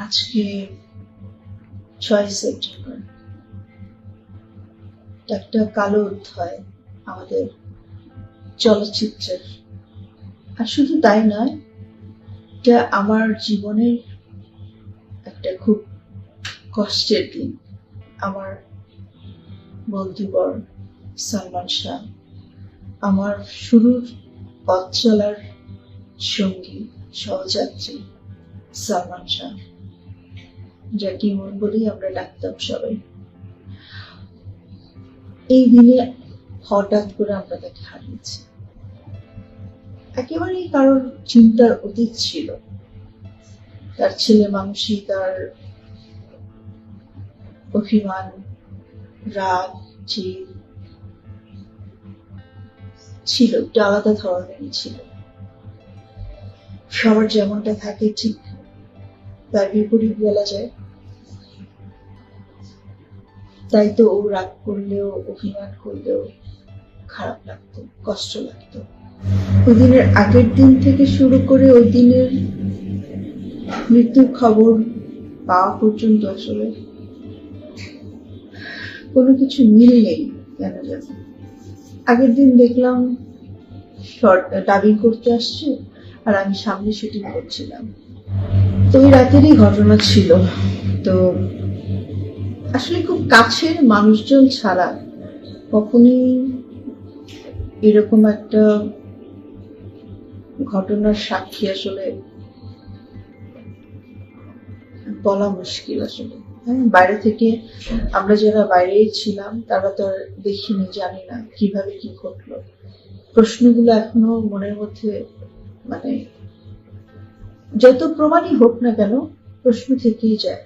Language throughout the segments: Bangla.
আজকে ৬ সেপ্টেম্বর একটা কালো অধ্যায় আমাদের চলচ্চিত্রের। আর শুধু তাই নয়, এটা আমার জীবনের একটা খুব কষ্টের দিন। আমার বন্ধুবর সালমান শাহ, আমার শুরুর পথ চলার সঙ্গী সহযাত্রী সালমান শাহ, যাকে ইমন বলেই আমরা ডাকতাম সবাই। এই দিনে হঠাৎ করে আমরা তাকে হারিয়েছি। একেবারেই কারোর চিন্তার অতীত ছিল। তার ছেলে মানুষই, তার অভিমান, রাগ, জেদ ছিল, একটু আলাদা ধরনেরই ছিল। সবার যেমনটা থাকে ঠিক তার বিপরীত বলা যায়। তাই তো ও রাগ করলেও, অভিমান করলেও খারাপ লাগতো, কষ্ট লাগতো। ওই দিনের আগের দিন থেকে শুরু করে ওই দিনের মৃত্যুর খবর পাওয়া পর্যন্ত আসলে কোনো কিছু মিল নেই কেন জানি। আগের দিন দেখলাম ডাবিং করতে আসছে আর আমি সামনে শুটিং করছিলাম। তো ওই রাতেরই ঘটনা ছিল। তো আসলে খুব কাছের মানুষজন ছাড়া কখনই এরকম একটা ঘটনার সাক্ষী আসলে বলা মুশকিল আসলে। হ্যাঁ, বাইরে থেকে আমরা যারা বাইরেই ছিলাম তারা তো আর দেখিনি, জানি না কিভাবে কি ঘটলো। প্রশ্নগুলো এখনো মনের মধ্যে, মানে যত প্রমাণই হোক না কেন প্রশ্ন থেকেই যায়।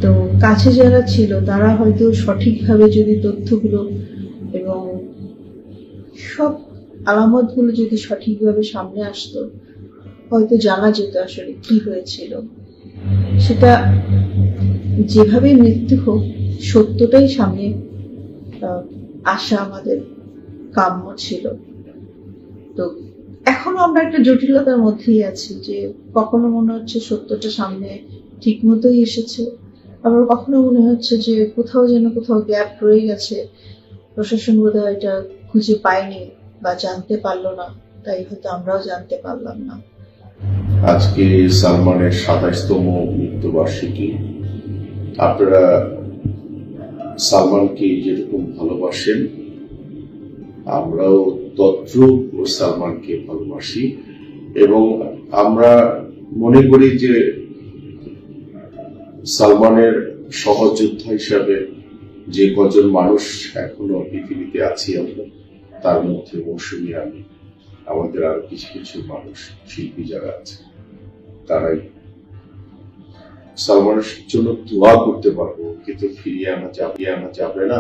তো কাছে যারা ছিল তারা হয়তো সঠিকভাবে যদি তথ্যগুলো এবং সব আলামতগুলো যদি সঠিকভাবে সামনে আসতো, হয়তো জানা যেত আসলে কি হয়েছিল। সেটা যেভাবে মৃত্যু হোক, সত্যটাই সামনে আসা আমাদের কাম্য ছিল। তো এখনো আমরা একটা জটিলতার মধ্যেই আছি, যে কখনো মনে হচ্ছে সত্যটা সামনে ঠিক মতোই এসেছে, আবার কখনো মনে হচ্ছে যে কোথাও যেন কোথাও গ্যাপ রয়ে গেছে, প্রশাসন বোধহয় এটা খুঁজে পায়নি বা জানতে পারলো না, তাই হয়তো আমরাও জানতে পারলাম না। আজকে সালমানের ২৭তম মৃত্যুবার্ষিকী। আপনারা সালমানকে যেরকম ভালোবাসেন, আমরাও তদ্রূপ সালমানকে ভালোবাসি এবং আমরা মনে করি যে সালমানের সহযোদ্ধা হিসাবে যে কজন মানুষ এখনো পৃথিবীতে আছি আমরা, তার মধ্যে মৌসুমী, আমি, আমাদের আরো কিছু কিছু মানুষ, শিল্পী যারা আছে, তারাই সালমানের জন্য দোয়া করতে পারবো, কিন্তু ফিরিয়ে আনা যাবে না।